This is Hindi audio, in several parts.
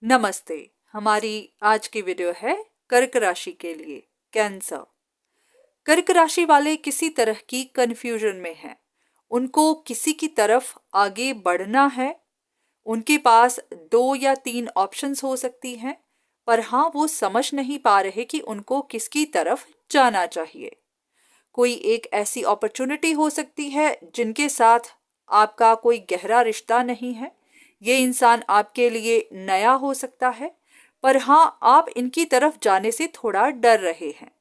नमस्ते। हमारी आज की वीडियो है कर्क राशि के लिए। कैंसर। कर्क राशि वाले किसी तरह की कंफ्यूजन में हैं। उनको किसी की तरफ आगे बढ़ना है। उनके पास 2 या 3 ऑप्शंस हो सकती हैं, पर हाँ, वो समझ नहीं पा रहे कि उनको किसकी तरफ जाना चाहिए। कोई एक ऐसी अपॉर्चुनिटी हो सकती है जिनके साथ आपका कोई गहरा रिश्ता नहीं है। ये इंसान आपके लिए नया हो सकता है, पर हाँ, आप इनकी तरफ जाने से थोड़ा डर रहे हैं।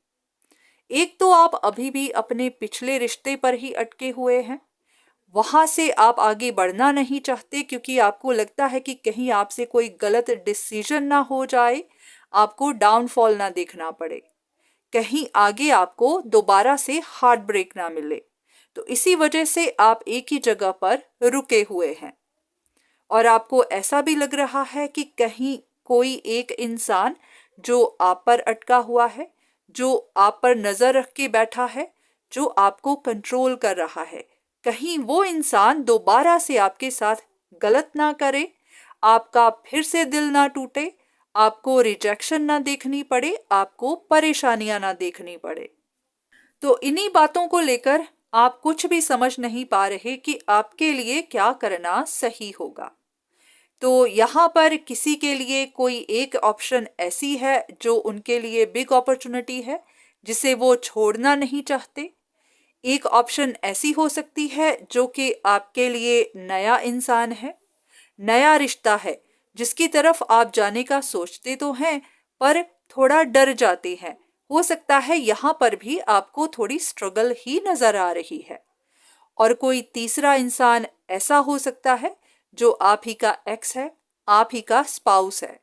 एक तो आप अभी भी अपने पिछले रिश्ते पर ही अटके हुए हैं। वहां से आप आगे बढ़ना नहीं चाहते क्योंकि आपको लगता है कि कहीं आपसे कोई गलत डिसीजन ना हो जाए, आपको डाउनफॉल ना देखना पड़े, कहीं आगे आपको दोबारा से हार्ट ब्रेक ना मिले। तो इसी वजह से आप एक ही जगह पर रुके हुए हैं। और आपको ऐसा भी लग रहा है कि कहीं कोई एक इंसान जो आप पर अटका हुआ है, जो आप पर नजर रख के बैठा है, जो आपको कंट्रोल कर रहा है, कहीं वो इंसान दोबारा से आपके साथ गलत ना करे, आपका फिर से दिल ना टूटे, आपको रिजेक्शन ना देखनी पड़े, आपको परेशानियां ना देखनी पड़े। तो इन्हीं बातों को लेकर आप कुछ भी समझ नहीं पा रहे कि आपके लिए क्या करना सही होगा। तो यहाँ पर किसी के लिए कोई एक ऑप्शन ऐसी है जो उनके लिए बिग अपॉर्चुनिटी है, जिसे वो छोड़ना नहीं चाहते। एक ऑप्शन ऐसी हो सकती है जो कि आपके लिए नया इंसान है, नया रिश्ता है, जिसकी तरफ आप जाने का सोचते तो हैं, पर थोड़ा डर जाते हैं। हो सकता है यहाँ पर भी आपको थोड़ी स्ट्रगल ही नजर आ रही है। और कोई तीसरा इंसान ऐसा हो सकता है जो आप ही का एक्स है, आप ही का स्पाउस है,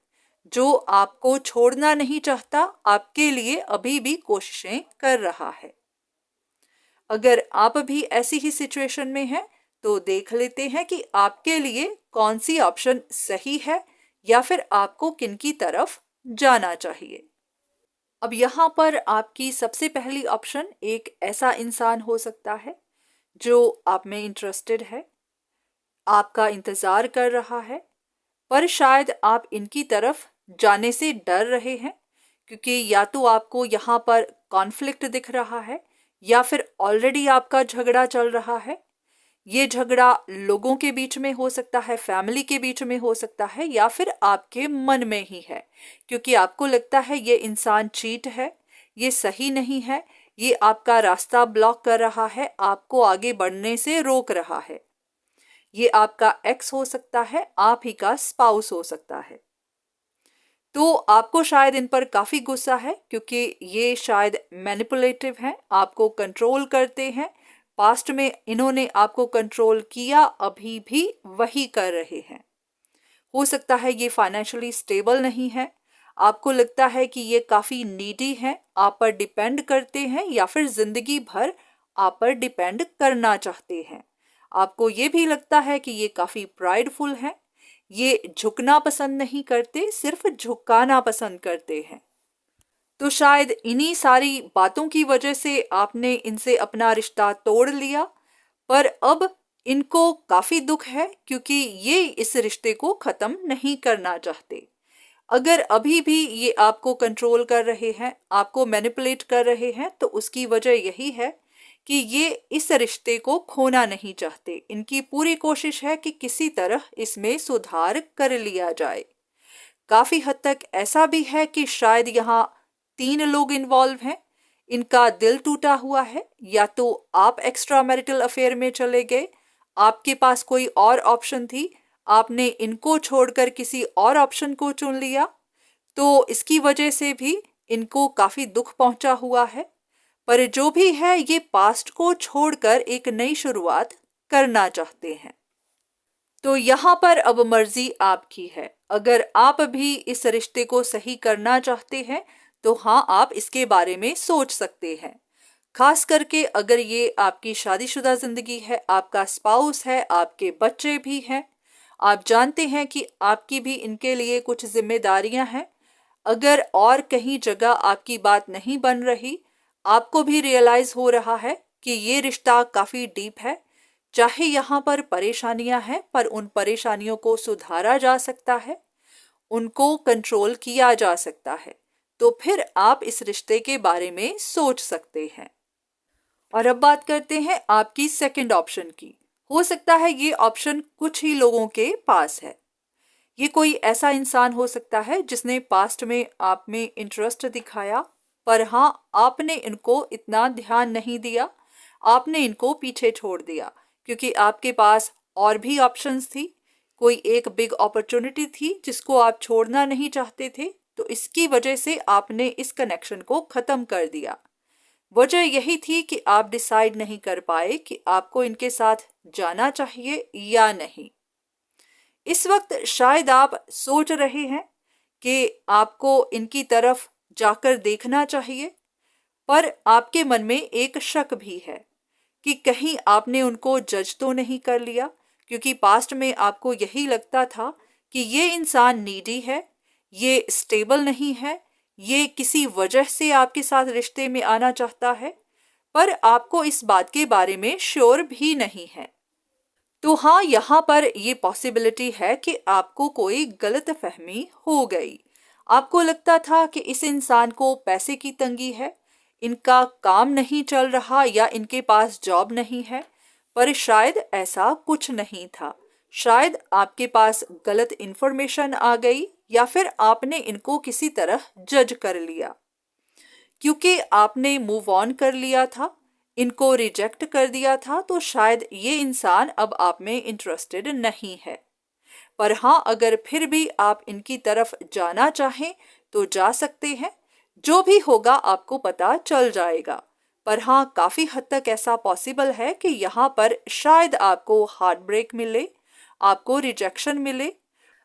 जो आपको छोड़ना नहीं चाहता, आपके लिए अभी भी कोशिशें कर रहा है। अगर आप भी ऐसी ही सिचुएशन में हैं, तो देख लेते हैं कि आपके लिए कौन सी ऑप्शन सही है या फिर आपको किनकी तरफ जाना चाहिए। अब यहाँ पर आपकी सबसे पहली ऑप्शन एक ऐसा इंसान हो सकता है जो आप में इंटरेस्टेड है, आपका इंतजार कर रहा है, पर शायद आप इनकी तरफ जाने से डर रहे हैं क्योंकि या तो आपको यहाँ पर कॉन्फ्लिक्ट दिख रहा है या फिर ऑलरेडी आपका झगड़ा चल रहा है। ये झगड़ा लोगों के बीच में हो सकता है, फैमिली के बीच में हो सकता है, या फिर आपके मन में ही है क्योंकि आपको लगता है ये इंसान चीट है, ये सही नहीं है, ये आपका रास्ता ब्लॉक कर रहा है, आपको आगे बढ़ने से रोक रहा है। ये आपका एक्स हो सकता है, आप ही का स्पाउस हो सकता है। तो आपको शायद इन पर काफी गुस्सा है क्योंकि ये शायद मैनिपुलेटिव हैं, आपको कंट्रोल करते हैं। पास्ट में इन्होंने आपको कंट्रोल किया, अभी भी वही कर रहे हैं। हो सकता है ये फाइनेंशियली स्टेबल नहीं है, आपको लगता है कि ये काफी नीडी हैं, आप पर डिपेंड करते हैं या फिर जिंदगी भर आप पर डिपेंड करना चाहते हैं। आपको ये भी लगता है कि ये काफी प्राइडफुल है, ये झुकना पसंद नहीं करते, सिर्फ झुकाना पसंद करते हैं। तो शायद इन्हीं सारी बातों की वजह से आपने इनसे अपना रिश्ता तोड़ लिया, पर अब इनको काफी दुख है क्योंकि ये इस रिश्ते को खत्म नहीं करना चाहते। अगर अभी भी ये आपको कंट्रोल कर रहे हैं, आपको मैनिपुलेट कर रहे हैं, तो उसकी वजह यही है कि ये इस रिश्ते को खोना नहीं चाहते। इनकी पूरी कोशिश है कि किसी तरह इसमें सुधार कर लिया जाए। काफी हद तक ऐसा भी है कि शायद यहाँ 3 लोग इन्वॉल्व हैं। इनका दिल टूटा हुआ है, या तो आप एक्स्ट्रा मैरिटल अफेयर में चले गए, आपके पास कोई और ऑप्शन थी, आपने इनको छोड़कर किसी और ऑप्शन को चुन लिया, तो इसकी वजह से भी इनको काफी दुख पहुंचा हुआ है। पर जो भी है, ये पास्ट को छोड़कर एक नई शुरुआत करना चाहते हैं। तो यहाँ पर अब मर्जी आपकी है। अगर आप भी इस रिश्ते को सही करना चाहते हैं तो हाँ, आप इसके बारे में सोच सकते हैं। खास करके अगर ये आपकी शादीशुदा जिंदगी है, आपका स्पाउस है, आपके बच्चे भी हैं, आप जानते हैं कि आपकी भी इनके लिए कुछ जिम्मेदारियां हैं। अगर और कहीं जगह आपकी बात नहीं बन रही, आपको भी रियलाइज हो रहा है कि ये रिश्ता काफी डीप है, चाहे यहाँ पर परेशानियां हैं, पर उन परेशानियों को सुधारा जा सकता है। उनको कंट्रोल किया जा सकता है, तो फिर आप इस रिश्ते के बारे में सोच सकते हैं। और अब बात करते हैं आपकी सेकंड ऑप्शन की। हो सकता है ये ऑप्शन कुछ ही लोगों के पास है। ये कोई ऐसा इंसान हो सकता है जिसने पास्ट में आप में इंटरेस्ट दिखाया, पर हाँ, आपने इनको इतना ध्यान नहीं दिया, आपने इनको पीछे छोड़ दिया क्योंकि आपके पास और भी ऑप्शंस थी। कोई एक बिग अपॉर्चुनिटी थी जिसको आप छोड़ना नहीं चाहते थे, तो इसकी वजह से आपने इस कनेक्शन को ख़त्म कर दिया। वजह यही थी कि आप डिसाइड नहीं कर पाए कि आपको इनके साथ जाना चाहिए या नहीं। इस वक्त शायद आप सोच रहे हैं कि आपको इनकी तरफ जाकर देखना चाहिए, पर आपके मन में एक शक भी है कि कहीं आपने उनको जज तो नहीं कर लिया, क्योंकि पास्ट में आपको यही लगता था कि ये इंसान नीडी है, ये स्टेबल नहीं है, ये किसी वजह से आपके साथ रिश्ते में आना चाहता है, पर आपको इस बात के बारे में श्योर भी नहीं है। तो हाँ, यहाँ पर ये पॉसिबिलिटी है कि आपको कोई गलत फहमी हो गई। आपको लगता था कि इस इंसान को पैसे की तंगी है, इनका काम नहीं चल रहा या इनके पास जॉब नहीं है, पर शायद ऐसा कुछ नहीं था। शायद आपके पास गलत इन्फॉर्मेशन आ गई या फिर आपने इनको किसी तरह जज कर लिया। क्योंकि आपने मूव ऑन कर लिया था, इनको रिजेक्ट कर दिया था, तो शायद ये इंसान अब आप में इंटरेस्टेड नहीं है। पर हाँ, अगर फिर भी आप इनकी तरफ जाना चाहें तो जा सकते हैं। जो भी होगा आपको पता चल जाएगा। पर हाँ, काफ़ी हद तक ऐसा पॉसिबल है कि यहाँ पर शायद आपको हार्ट ब्रेक मिले, आपको रिजेक्शन मिले।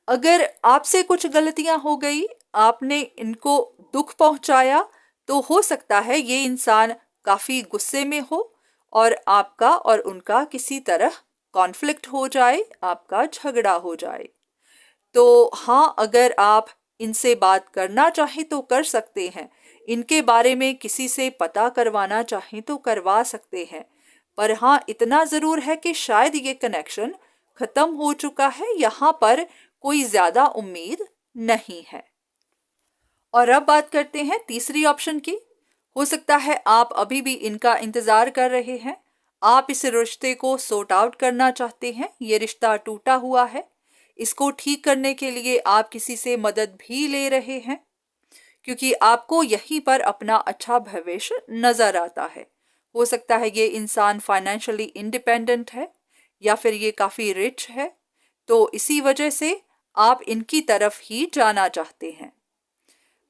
अगर आपसे कुछ गलतियां हो गई, आपने इनको दुख पहुंचाया, तो हो सकता है ये इंसान काफ़ी गुस्से में हो और आपका और उनका किसी तरह कॉन्फ्लिक्ट हो जाए, आपका झगड़ा हो जाए। तो हाँ, अगर आप इनसे बात करना चाहें तो कर सकते हैं, इनके बारे में किसी से पता करवाना चाहें तो करवा सकते हैं। पर हाँ, इतना ज़रूर है कि शायद ये कनेक्शन ख़त्म हो चुका है, यहाँ पर कोई ज़्यादा उम्मीद नहीं है। और अब बात करते हैं तीसरी ऑप्शन की। हो सकता है आप अभी भी इनका इंतज़ार कर रहे हैं, आप इस रिश्ते को सॉर्ट आउट करना चाहते हैं, ये रिश्ता टूटा हुआ है, इसको ठीक करने के लिए आप किसी से मदद भी ले रहे हैं, क्योंकि आपको यहीं पर अपना अच्छा भविष्य नज़र आता है। हो सकता है ये इंसान फाइनेंशियली इंडिपेंडेंट है या फिर ये काफ़ी रिच है, तो इसी वजह से आप इनकी तरफ ही जाना चाहते हैं।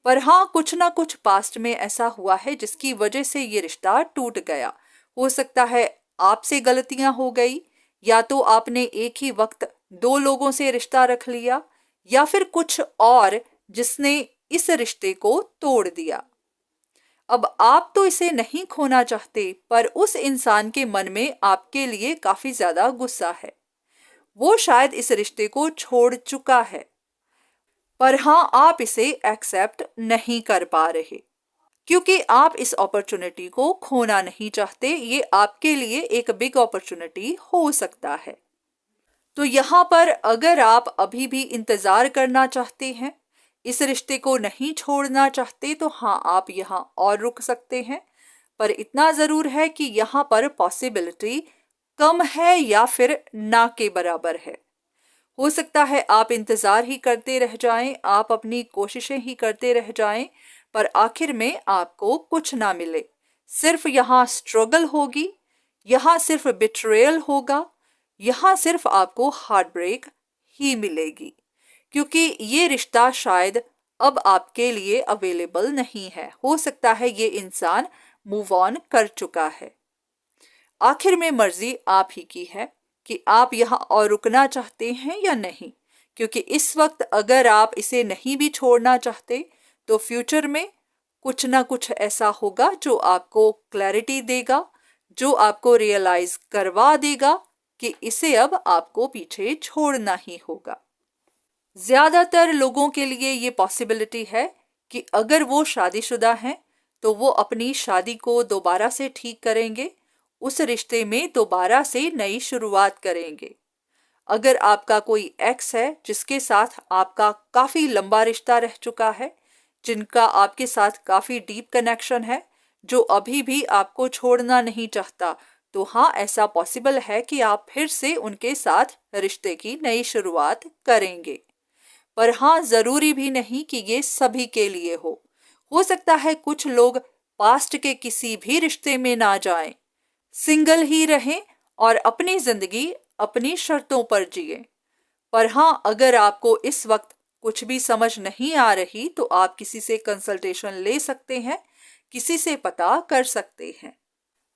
पर हाँ, कुछ ना कुछ पास्ट में ऐसा हुआ है जिसकी वजह से ये रिश्ता टूट गया। हो सकता है आपसे गलतियां हो गई, या तो आपने एक ही वक्त दो लोगों से रिश्ता रख लिया, या फिर कुछ और जिसने इस रिश्ते को तोड़ दिया। अब आप तो इसे नहीं खोना चाहते, पर उस इंसान के मन में आपके लिए काफी ज्यादा गुस्सा है। वो शायद इस रिश्ते को छोड़ चुका है, पर हाँ, आप इसे एक्सेप्ट नहीं कर पा रहे, क्योंकि आप इस अपॉर्चुनिटी को खोना नहीं चाहते। ये आपके लिए एक बिग अपॉर्चुनिटी हो सकता है। तो यहाँ पर अगर आप अभी भी इंतज़ार करना चाहते हैं, इस रिश्ते को नहीं छोड़ना चाहते, तो हाँ, आप यहाँ और रुक सकते हैं। पर इतना ज़रूर है कि यहाँ पर पॉसिबिलिटी कम है या फिर ना के बराबर है। हो सकता है आप इंतज़ार ही करते रह जाएं, आप अपनी कोशिशें ही करते रह जाएं, पर आखिर में आपको कुछ ना मिले। सिर्फ यहाँ स्ट्रगल होगी, यहाँ सिर्फ बिट्रेयल होगा, यहाँ सिर्फ आपको हार्ट ब्रेक ही मिलेगी, क्योंकि ये रिश्ता शायद अब आपके लिए अवेलेबल नहीं है। हो सकता है ये इंसान मूव ऑन कर चुका है। आखिर में मर्जी आप ही की है कि आप यहाँ और रुकना चाहते हैं या नहीं, क्योंकि इस वक्त अगर आप इसे नहीं भी छोड़ना चाहते, तो फ्यूचर में कुछ ना कुछ ऐसा होगा जो आपको क्लैरिटी देगा, जो आपको रियलाइज करवा देगा कि इसे अब आपको पीछे छोड़ना ही होगा। ज़्यादातर लोगों के लिए ये पॉसिबिलिटी है कि अगर वो शादीशुदा हैं तो वो अपनी शादी को दोबारा से ठीक करेंगे, उस रिश्ते में दोबारा से नई शुरुआत करेंगे। अगर आपका कोई एक्स है जिसके साथ आपका काफ़ी लंबा रिश्ता रह चुका है, जिनका आपके साथ काफ़ी डीप कनेक्शन है, जो अभी भी आपको छोड़ना नहीं चाहता, तो हाँ, ऐसा पॉसिबल है कि आप फिर से उनके साथ रिश्ते की नई शुरुआत करेंगे। पर हाँ, ज़रूरी भी नहीं कि ये सभी के लिए हो सकता है कुछ लोग पास्ट के किसी भी रिश्ते में ना जाएं, सिंगल ही रहें और अपनी ज़िंदगी अपनी शर्तों पर जिए। पर हाँ, अगर आपको इस वक्त कुछ भी समझ नहीं आ रही तो आप किसी से कंसल्टेशन ले सकते हैं, किसी से पता कर सकते हैं।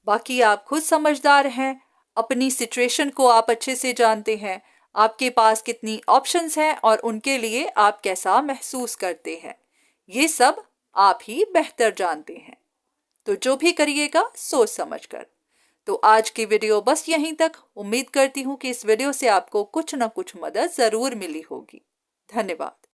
बाकी आप खुद समझदार हैं, अपनी सिचुएशन को आप अच्छे से जानते हैं, आपके पास कितनी ऑप्शंस हैं और उनके लिए आप कैसा महसूस करते हैं, ये सब आप ही बेहतर जानते हैं। तो जो भी करिएगा सोच समझ कर। तो आज की वीडियो बस यहीं तक। उम्मीद करती हूँ कि इस वीडियो से आपको कुछ ना कुछ मदद ज़रूर मिली होगी। धन्यवाद।